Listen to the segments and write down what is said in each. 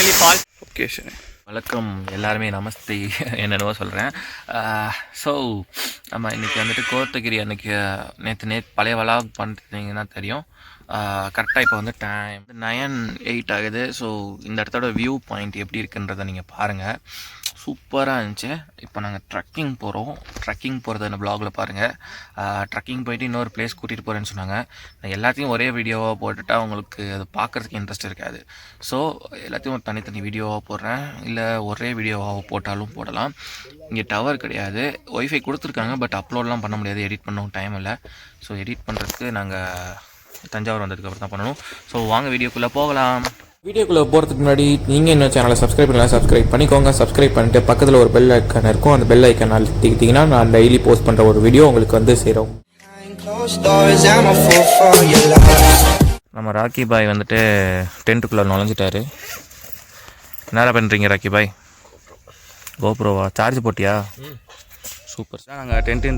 Kotagiri falls. Okay சரி, வணக்கம் எல்லாருமே, நமஸ்தே என்னென்னவோ சொல்கிறேன். ஸோ நம்ம இன்றைக்கி வந்துட்டு கோத்தகிரி அன்றைக்கி நேற்று பழைய வளாக் பண்ணிட்டீங்கன்னா தெரியும். கரெக்டாக இப்போ வந்து டைம் 9:08 ஆகுது. ஸோ இந்த இடத்தோட வியூ பாயிண்ட் எப்படி இருக்குன்றதை நீங்கள் பாருங்கள். சூப்பராக இருந்துச்சு. இப்போ நாங்கள் ட்ரக்கிங் போகிறோம். ட்ரக்கிங் போகிறத இந்த ப்ளாகில் பாருங்கள். ட்ரக்கிங் போயிட்டு இன்னொரு பிளேஸ் கூட்டிகிட்டு போகிறேன்னு சொன்னாங்க. நான் எல்லாத்தையும் ஒரே வீடியோவாக போட்டுவிட்டால் அவங்களுக்கு அது பார்க்குறதுக்கு இன்ட்ரெஸ்ட் இருக்காது. ஸோ எல்லாத்தையும் ஒரு தனித்தனி வீடியோவாக போடுறேன், இல்லை ஒரே வீடியோவாக போட்டாலும் போடலாம். இங்கே டவர் கிடையாது, ஒய்ஃபை கொடுத்துருக்காங்க, பட் அப்லோட்லாம் பண்ண முடியாது, எடிட் பண்ணவும் டைம் இல்லை. ஸோ எடிட் பண்ணுறதுக்கு நாங்கள் தஞ்சாவூர் வந்ததுக்கப்புறம் தான் பண்ணணும். ஸோ வாங்க வீடியோக்குள்ளே போகலாம். வீடியோக்குள்ளே போகிறதுக்கு முன்னாடி நீங்கள் இன்னும் சேனலை சப்ஸ்கிரைப் பண்ணலாம், சப்ஸ்கிரைப் பண்ணிக்கோங்க. சப்ஸ்கிரைப் பண்ணிட்டு பக்கத்தில் ஒரு பெல் ஐக்கான் இருக்கும், அந்த பெல் ஐக்கான் அழுத்திக்கிட்டிங்கன்னா நான் டெய்லி போஸ்ட் பண்ணுற ஒரு வீடியோ உங்களுக்கு வந்து சேரும். நம்ம ராக்கி பாய் வந்துட்டு டென்ட்டுக்குள்ளே நுழைஞ்சிட்டாரு. என்ன பண்ணுறீங்க ராக்கி பாய்? கோப்ரோவா சார்ஜ் போட்டியா? Super sir. நாங்கள் டென்ட்டு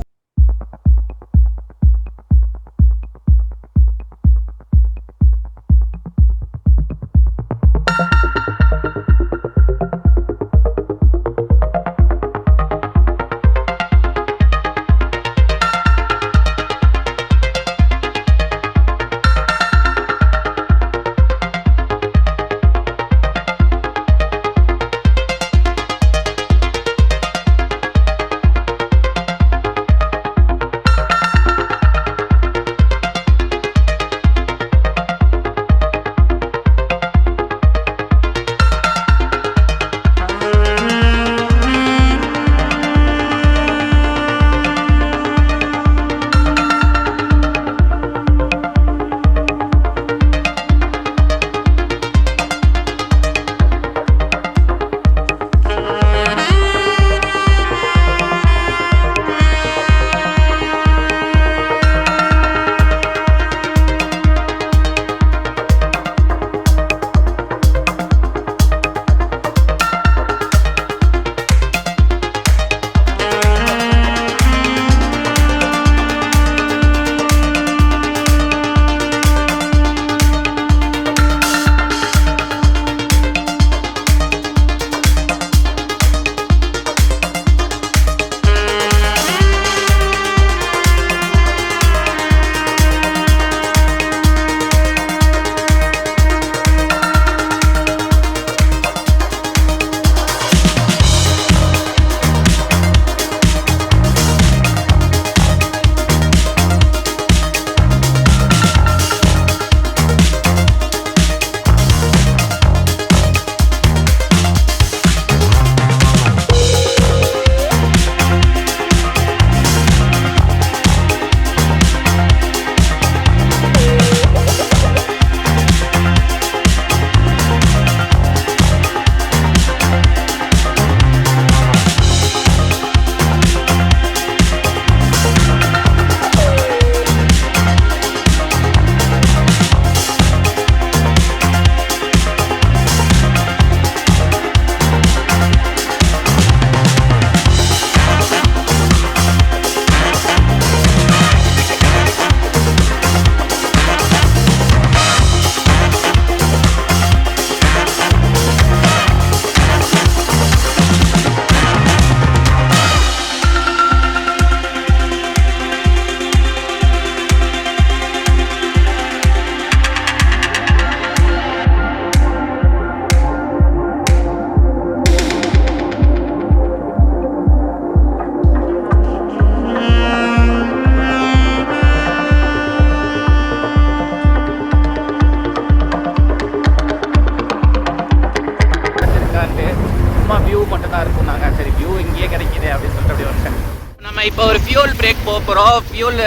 இப்போ ஒரு ஃபியூல் பிரேக் போகிறோம். ஃபியூல்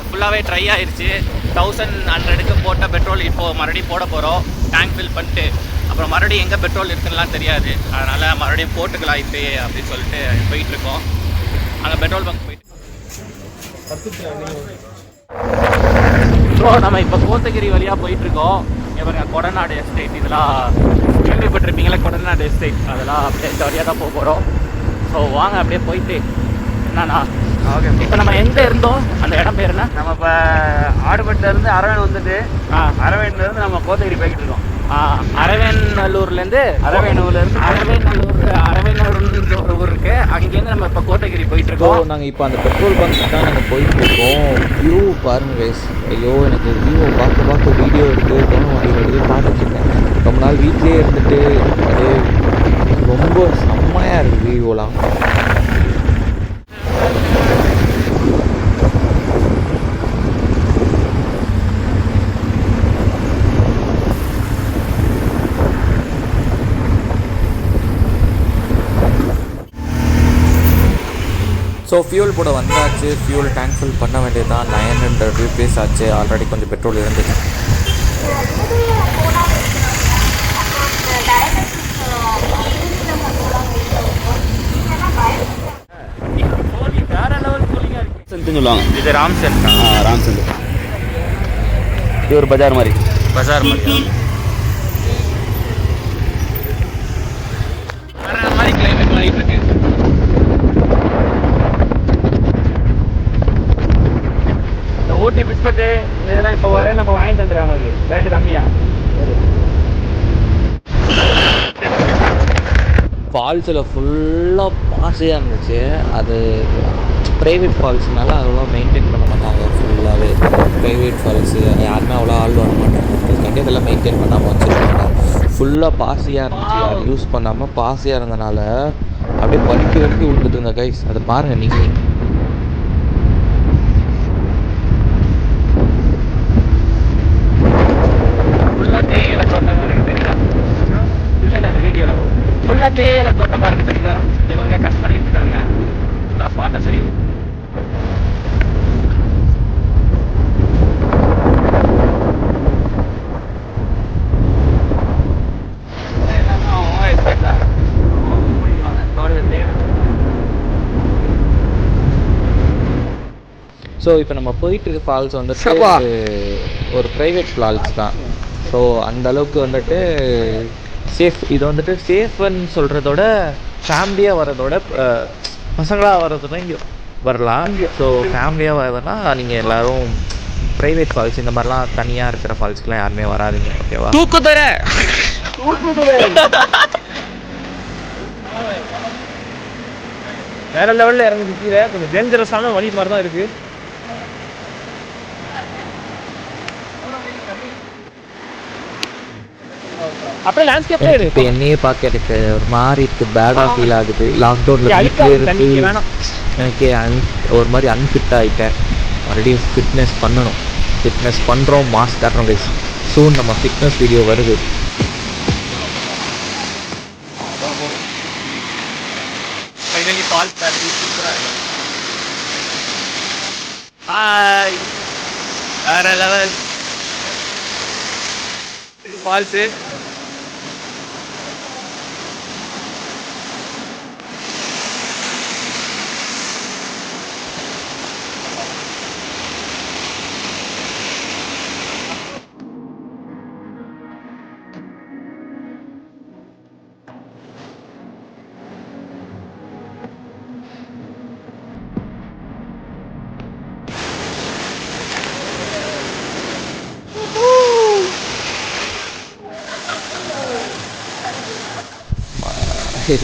ஃபுல்லாகவே ட்ரை ஆயிடுச்சு. 1100க்கு போட்ட பெட்ரோல் இப்போது மறுபடியும் போட போகிறோம். டேங்க் ஃபில் பண்ணிட்டு அப்புறம் மறுபடியும் எங்கே பெட்ரோல் இருக்குன்னுலாம் தெரியாது, அதனால் மறுபடியும் போட்டுக்கலாம் இப்போ அப்படின்னு சொல்லிட்டு போயிட்டுருக்கோம். அங்கே பெட்ரோல் பங்க் போயிட்டு ஸோ நம்ம இப்போ கோத்தகிரி வழியாக போயிட்டுருக்கோம். இவங்க கொடநாடு எஸ்டேட் இதெல்லாம் கேள்விப்பட்டிருப்பீங்களா? கொடநாடு எஸ்டேட் அதெல்லாம் அப்படியே இந்த வழியாக தான் போக போகிறோம். ஸோ வாங்க அப்படியே போயிட்டு என்னண்ணா. ஓகே, இப்போ நம்ம எங்கே இருந்தோம்? அந்த இடம் பேர் என்ன? நம்ம இப்போ ஆடுபட்டிலேருந்து அரவணை வந்துட்டு அரவணையிலேருந்து நம்ம கோத்தகிரி போய்கிட்டு இருக்கோம். அரவேநல்லூர்லேருந்து அரவேநல்லூர்ன்ற ஒரு ஊர் இருக்குது. அங்கேருந்து நம்ம இப்போ கோத்தகிரி போயிட்டுருக்கோம். நாங்கள் இப்போ அந்த பெட்ரோல் பங்க் தான் நாங்கள் போயிட்டுருக்கோம். வியூ பாருங்கள் கைஸ். ஐயோ எனக்கு வியூவை பார்க்க வீடியோ எடுத்து தோண மாட்டேங்குது. பார்த்துட்ருக்கேன். ரொம்ப நாள் வீட்லேயே இருந்துட்டு அது ரொம்ப செம்மையாக இருக்குது வியூவெலாம். ஸோ ஃபியூல் கூட வந்தாச்சு. ஃபியூல் டேங்க் ஃபில் பண்ண வேண்டியது தான். 900 rupees ஆச்சு. ஆல்ரெடி கொஞ்சம் பெட்ரோல் இருந்துச்சு. சொல்லுவாங்க. இது ராம்சன். ராம்சன் இது ஒரு பஜார் மாதிரி. வேற மாதிரி கிளைமேட் மாறிட்டு இருக்கு. இந்த ஊட்டி பிஸ்கட்டு இதெல்லாம் இப்போ வர நம்ம வாங்கி தந்துடுறாங்க. ரேட்டு கம்மியா. ஃபால்ஸில் ஃபுல்லாக பாசையாக இருந்துச்சு. அது ப்ரைவேட் ஃபால்ஸ்னால அவ்வளோ மெயின்டைன் பண்ண மாட்டாங்க. ஃபுல்லாகவே ப்ரைவேட் ஃபால்ஸு யாருமே அவ்வளோ ஆள் வர மாட்டாங்க. அதுக்காண்டி அதெல்லாம் மெயின்டைன் பண்ணாமல் வச்சுருக்காங்க. ஃபுல்லாக பாசியாக இருந்துச்சு. அது யூஸ் பண்ணாமல் பாசியாக இருந்தனால அப்படியே வலிக்கி விழுந்துட்டு இருந்த கைஸ். அதை பாருங்கள் நீங்கள். தேயிலை தோட்டமாக இருக்குது தெரியுதா? இவங்க கட் பண்ணிட்டு இருக்காங்க. பாட்டை சரி. ஸோ இப்போ நம்ம போயிட்டு இருக்க ஃபால்ஸ் வந்துட்டு ஒரு ப்ரைவேட் ஃபால்ஸ் தான். ஸோ அந்தளவுக்கு வந்துட்டு சேஃப். இது வந்துட்டு சேஃப்னு சொல்கிறதோட ஃபேமிலியாக வர்றதோட பசங்களாக வர்றதுனா இங்கே வரலாம். ஸோ ஃபேமிலியாக வரதுனா நீங்கள் எல்லோரும் ப்ரைவேட் ஃபால்ஸ் இந்த மாதிரிலாம் தனியாக இருக்கிற ஃபால்ஸ்க்கெலாம் யாருமே வராதிங்க. ஓகேவா? தூக்குதுற வேற லெவலில் இறங்கி கீழே கொஞ்சம் டேஞ்சரஸான வழி மாதிரி தான் இருக்குது. அப்படியே லேண்ட்ஸ்கேப்ல இருக்கு. இப்போ என்னையே பார்க்க எனக்கு ஒரு மாதிரி இருக்குது. பேடாக ஃபீல் ஆகுது. லாக்டவுனில் வீட்டிலே இருக்கு. எனக்கு ஒரு மாதிரி அன்ஃபிட் ஆகிட்டேன். மறுபடியும் ஃபிட்னஸ் பண்ணணும். ஃபிட்னஸ் பண்ணுறோம். மாஸ்க் தர்றோம் கைஸ். சூன் நம்ம ஃபிட்னஸ் வீடியோ வருது. ஃபைனலி ஃபால்ஸ் தாண்டி சூப்பராக இருக்கு. ஹாய், வேற லெவல் ஃபால்ஸு.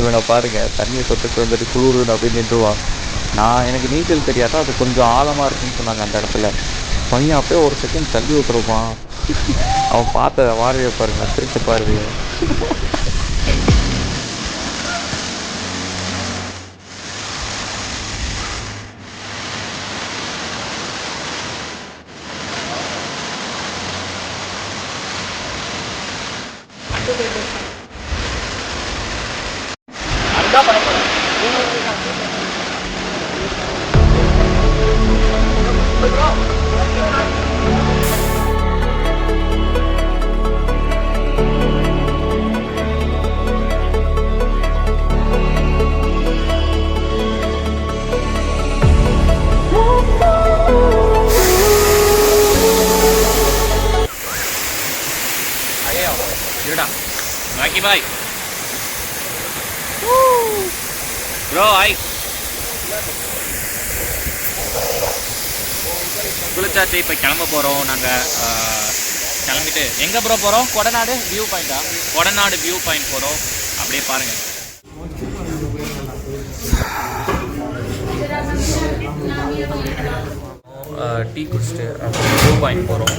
இவனை பாருங்கள், தண்ணியை தொட்டுக்கு வந்துட்டு குளிருன்னு அப்படின்னு நின்றுவான். எனக்கு நீச்சல் தெரியாதா, அது கொஞ்சம் ஆழமாக இருக்குன்னு சொன்னாங்க அந்த இடத்துல. பையன் அப்படியே ஒரு செகண்ட் தள்ளி விட்டுருப்பான். அவன் பார்த்த பார்வையை பாருங்கள், திருட்டு பார்வையை. Rocky Bhai bro, hi. குளிச்சாச்சு, இப்போ கிளம்ப போகிறோம். நாங்கள் கிளம்பிட்டு எங்கே ப்ரோ போகிறோம்? கொடநாடு வியூ பாயிண்டா? கொடநாடு வியூ பாயிண்ட் போகிறோம். அப்படியே பாருங்கள். டீ குடிச்சிட்டு வியூ பாயிண்ட் போகிறோம்.